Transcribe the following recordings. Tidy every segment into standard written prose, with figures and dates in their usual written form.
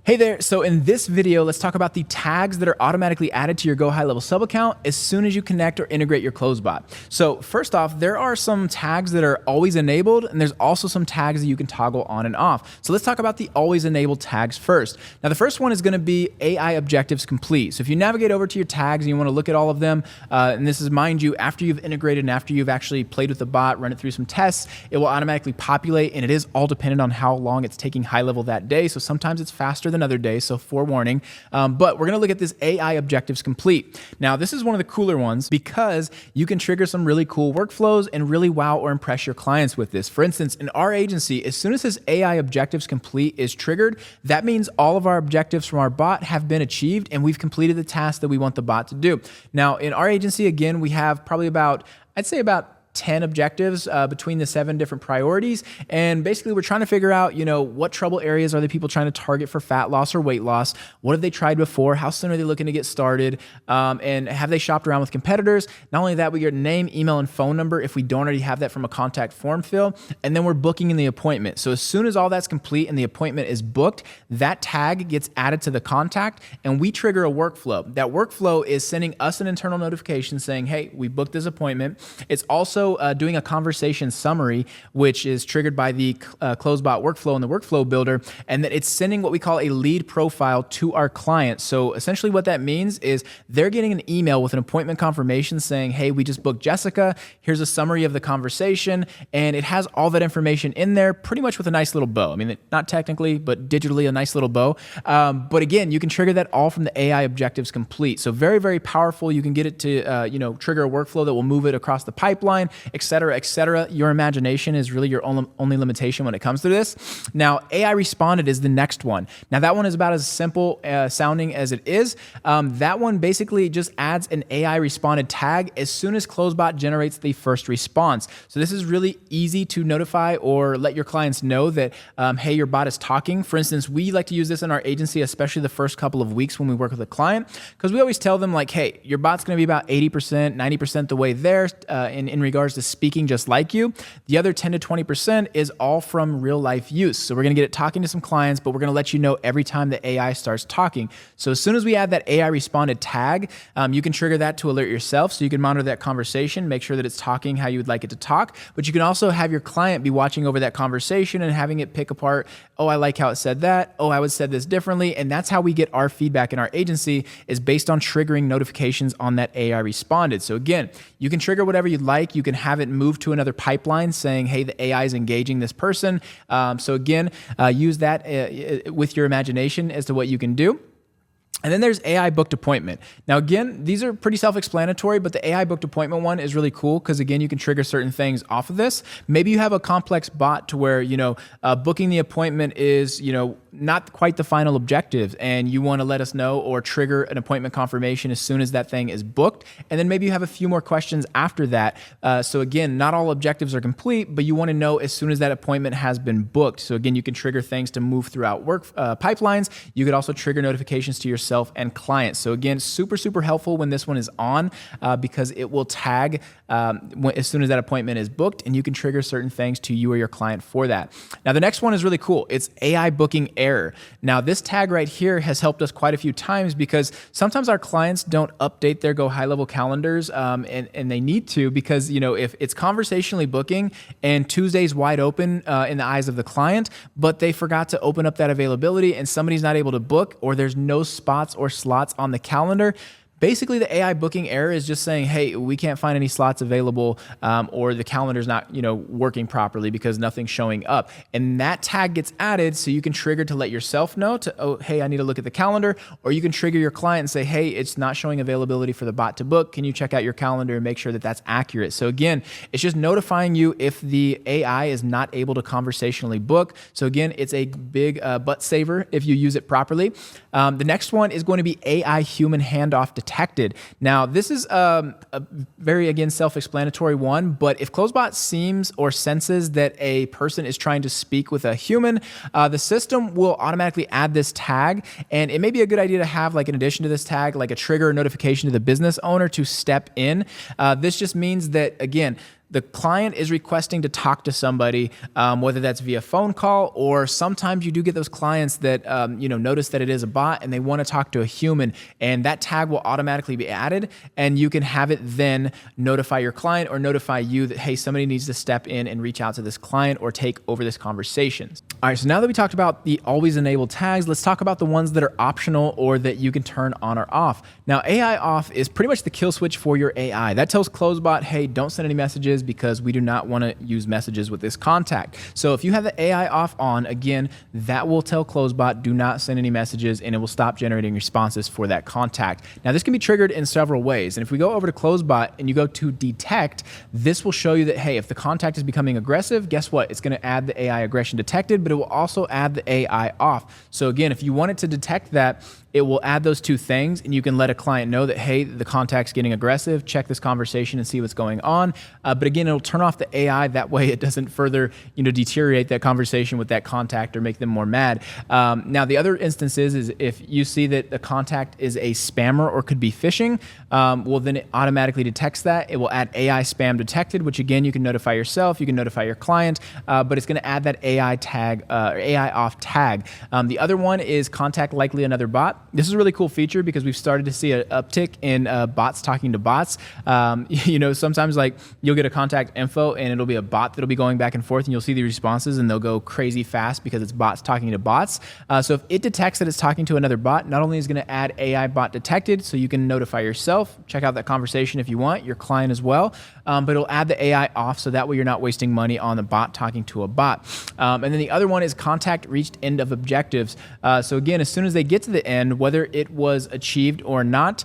Hey there, so in this video, let's talk about the tags that are automatically added to your GoHighLevel sub account as soon as you connect or integrate your CloseBot. So first off, there are some tags that are always enabled, and there's also some tags that you can toggle on and off. So let's talk about the always enabled tags first. Now the first one is gonna be AI objectives complete. So if you navigate over to your tags and you wanna look at all of them, and this is, mind you, after you've integrated and after you've actually played with the bot, run it through some tests, it will automatically populate, and it is all dependent on how long it's taking HighLevel that day. So sometimes it's faster than other days, so forewarning. But we're gonna look at this AI objectives complete. Now, this is one of the cooler ones because you can trigger some really cool workflows and really wow or impress your clients with this. For instance, in our agency, as soon as this AI objectives complete is triggered, that means all of our objectives from our bot have been achieved and we've completed the task that we want the bot to do. Now, in our agency, again, we have probably I'd say about 10 objectives between the 7 different priorities. And basically we're trying to figure out, what trouble areas are the people trying to target for fat loss or weight loss? What have they tried before? How soon are they looking to get started? And have they shopped around with competitors? Not only that, we get name, email, and phone number if we don't already have that from a contact form fill. And then we're booking in the appointment. So as soon as all that's complete and the appointment is booked, that tag gets added to the contact and we trigger a workflow. That workflow is sending us an internal notification saying, hey, we booked this appointment. It's also doing a conversation summary, which is triggered by the CloseBot workflow and the workflow builder, and that it's sending what we call a lead profile to our client. So essentially what that means is they're getting an email with an appointment confirmation saying, hey, we just booked Jessica. Here's a summary of the conversation. And it has all that information in there pretty much with a nice little bow. I mean, not technically, but digitally a nice little bow. But again, you can trigger that all from the AI objectives complete. So very, very powerful. You can get it to trigger a workflow that will move it across the pipeline, et cetera, et cetera. Your imagination is really your only limitation when it comes to this. Now, AI responded is the next one. Now, that one is about as simple sounding as it is. That one basically just adds an AI responded tag as soon as CloseBot generates the first response. So this is really easy to notify or let your clients know that, hey, your bot is talking. For instance, we like to use this in our agency, especially the first couple of weeks when we work with a client, because we always tell them like, hey, your bot's going to be about 80%, 90% the way there in regards to speaking just like you. The other 10 to 20% is all from real life use. So we're going to get it talking to some clients, but we're going to let you know every time the AI starts talking. So as soon as we add that AI responded tag, you can trigger that to alert yourself. So you can monitor that conversation, make sure that it's talking how you would like it to talk, but you can also have your client be watching over that conversation and having it pick apart, oh, I like how it said that. Oh, I would said this differently. And that's how we get our feedback in our agency, is based on triggering notifications on that AI responded. So again, you can trigger whatever you'd like. You can have it move to another pipeline saying, hey, the AI is engaging this person. So again, use that with your imagination as to what you can do. And then there's AI booked appointment. Now, again, these are pretty self-explanatory, but the AI booked appointment one is really cool because, again, you can trigger certain things off of this. Maybe you have a complex bot to where, booking the appointment is, not quite the final objective, and you want to let us know or trigger an appointment confirmation as soon as that thing is booked. And then maybe you have a few more questions after that. So again, not all objectives are complete, but you want to know as soon as that appointment has been booked. So again, you can trigger things to move throughout work pipelines. You could also trigger notifications to yourself and clients. So again, super, super helpful when this one is on because it will tag as soon as that appointment is booked, and you can trigger certain things to you or your client for that. Now, the next one is really cool. It's AI booking error. Now, this tag right here has helped us quite a few times because sometimes our clients don't update their GoHighLevel calendars, and they need to because, if it's conversationally booking and Tuesday's wide open in the eyes of the client, but they forgot to open up that availability and somebody's not able to book, or there's no spots or slots on the calendar. Basically, the AI booking error is just saying, hey, we can't find any slots available, or the calendar's not, working properly because nothing's showing up. And that tag gets added so you can trigger to let yourself know oh, hey, I need to look at the calendar, or you can trigger your client and say, hey, it's not showing availability for the bot to book. Can you check out your calendar and make sure that that's accurate? So again, it's just notifying you if the AI is not able to conversationally book. So again, it's a big butt saver if you use it properly. The next one is going to be AI human handoff detected. Now, this is a very, again, self-explanatory one, but if CloseBot seems or senses that a person is trying to speak with a human, the system will automatically add this tag, and it may be a good idea to have, like, in addition to this tag, like a trigger notification to the business owner to step in. This just means that, again, the client is requesting to talk to somebody, whether that's via phone call, or sometimes you do get those clients that notice that it is a bot and they want to talk to a human, and that tag will automatically be added, and you can have it then notify your client or notify you that, hey, somebody needs to step in and reach out to this client or take over this conversation. All right, so now that we talked about the always enabled tags, let's talk about the ones that are optional or that you can turn on or off. Now, AI off is pretty much the kill switch for your AI. That tells CloseBot, hey, don't send any messages because we do not want to use messages with this contact. So if you have the AI off on, again, that will tell CloseBot, do not send any messages, and it will stop generating responses for that contact. Now, this can be triggered in several ways. And if we go over to CloseBot and you go to detect, this will show you that, hey, if the contact is becoming aggressive, guess what? It's going to add the AI aggression detected, but it will also add the AI off. So again, if you want it to detect that, it will add those two things, and you can let a client know that, hey, the contact's getting aggressive, check this conversation and see what's going on. But again, it'll turn off the AI. That way it doesn't further deteriorate that conversation with that contact or make them more mad. Now, the other instances is if you see that the contact is a spammer or could be phishing, well, then it automatically detects that. It will add AI spam detected, which again, you can notify yourself, you can notify your client, but it's going to add that AI tag or AI off tag. The other one is contact likely another bot. This is a really cool feature because we've started to see an uptick in bots talking to bots. Sometimes like you'll get a contact info and it'll be a bot that'll be going back and forth, and you'll see the responses and they'll go crazy fast because it's bots talking to bots. So if it detects that it's talking to another bot, not only is it going to add AI bot detected, so you can notify yourself, check out that conversation if you want, your client as well, but it'll add the AI off so that way you're not wasting money on the bot talking to a bot. And then the other one is contact reached end of objectives. So again, as soon as they get to the end, whether it was achieved or not,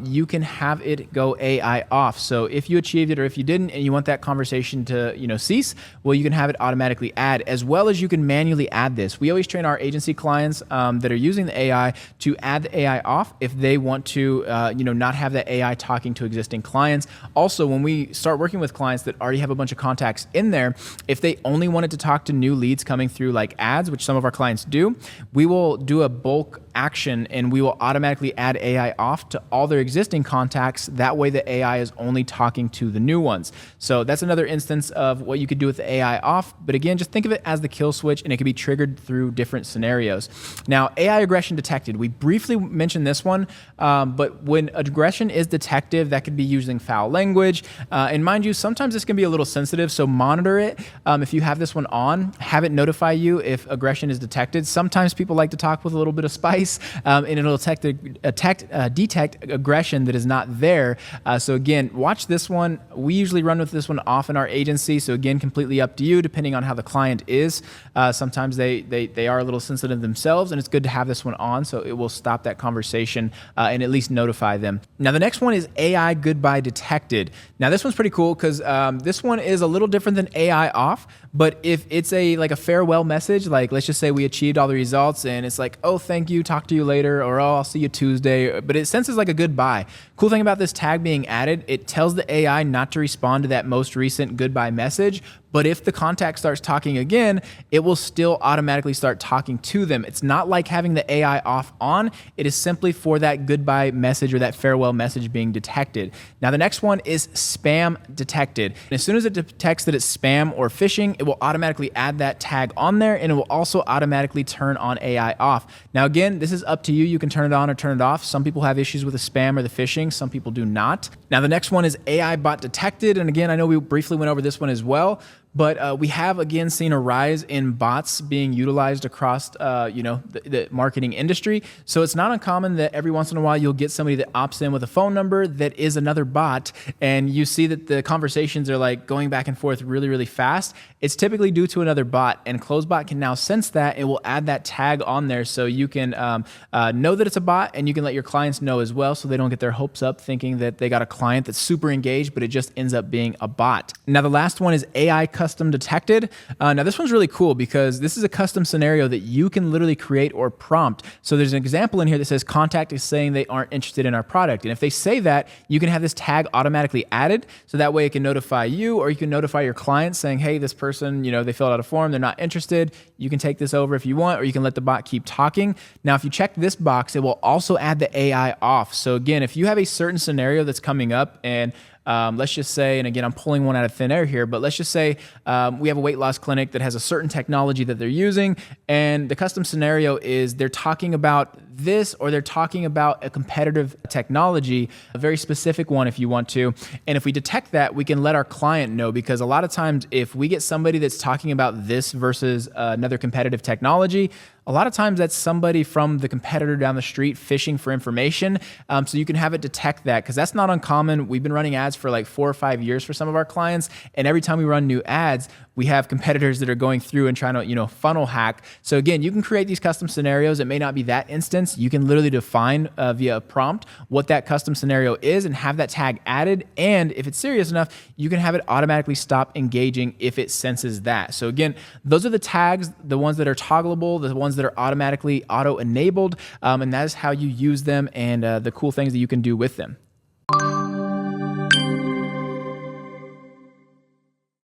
you can have it go AI off. So if you achieved it or if you didn't and you want that conversation to cease, well, you can have it automatically add, as well as you can manually add this. We always train our agency clients that are using the AI to add the AI off if they want to not have that AI talking to existing clients. Also, when we start working with clients that already have a bunch of contacts in there, if they only wanted to talk to new leads coming through like ads, which some of our clients do, we will do a bulk action and we will automatically add AI off to all their existing contacts. That way the AI is only talking to the new ones. So that's another instance of what you could do with the AI off. But again, just think of it as the kill switch, and it can be triggered through different scenarios. Now, AI aggression detected. We briefly mentioned this one, but when aggression is detected, that could be using foul language. And mind you, sometimes this can be a little sensitive, so monitor it. If you have this one on, have it notify you if aggression is detected. Sometimes people like to talk with a little bit of spice, and it'll detect aggression that is not there. So again, watch this one. We usually run with this one off in our agency. So again, completely up to you, depending on how the client is. Sometimes they are a little sensitive themselves, and it's good to have this one on so it will stop that conversation and at least notify them. Now, the next one is AI goodbye detected. Now, this one's pretty cool because this one is a little different than AI off. But if it's like a farewell message, like let's just say we achieved all the results and it's like, oh, thank you, talk to you later, or oh, I'll see you Tuesday, but it senses like a goodbye. Cool thing about this tag being added, it tells the AI not to respond to that most recent goodbye message. But if the contact starts talking again, it will still automatically start talking to them. It's not like having the AI off on. It is simply for that goodbye message or that farewell message being detected. Now, the next one is spam detected. And as soon as it detects that it's spam or phishing, it will automatically add that tag on there, and it will also automatically turn on AI off. Now, again, this is up to you. You can turn it on or turn it off. Some people have issues with the spam or the phishing. Some people do not. Now, the next one is AI bot detected. And again, I know we briefly went over this one as well. But we have, again, seen a rise in bots being utilized across, the marketing industry. So it's not uncommon that every once in a while you'll get somebody that opts in with a phone number that is another bot, and you see that the conversations are like going back and forth really, really fast. It's typically due to another bot, and CloseBot can now sense that. It will add that tag on there so you can know that it's a bot, and you can let your clients know as well so they don't get their hopes up thinking that they got a client that's super engaged, but it just ends up being a bot. Now, the last one is AI custom detected. Now, this one's really cool because this is a custom scenario that you can literally create or prompt. So there's an example in here that says contact is saying they aren't interested in our product. And if they say that, you can have this tag automatically added. So that way it can notify you, or you can notify your client saying, hey, this person, they filled out a form, they're not interested. You can take this over if you want, or you can let the bot keep talking. Now, if you check this box, it will also add the AI off. So again, if you have a certain scenario that's coming up and Let's just say, and again, I'm pulling one out of thin air here, but let's just say we have a weight loss clinic that has a certain technology that they're using, and the custom scenario is they're talking about this, or they're talking about a competitive technology, a very specific one if you want to. And if we detect that, we can let our client know, because a lot of times if we get somebody that's talking about this versus another competitive technology, a lot of times that's somebody from the competitor down the street fishing for information. So you can have it detect that, because that's not uncommon. We've been running ads for like 4 or 5 years for some of our clients. And every time we run new ads, we have competitors that are going through and trying to, funnel hack. So again, you can create these custom scenarios. It may not be that instance. You can literally define via a prompt what that custom scenario is and have that tag added. And if it's serious enough, you can have it automatically stop engaging if it senses that. So again, those are the tags, the ones that are toggleable, the ones that are automatically auto-enabled, and that is how you use them and the cool things that you can do with them.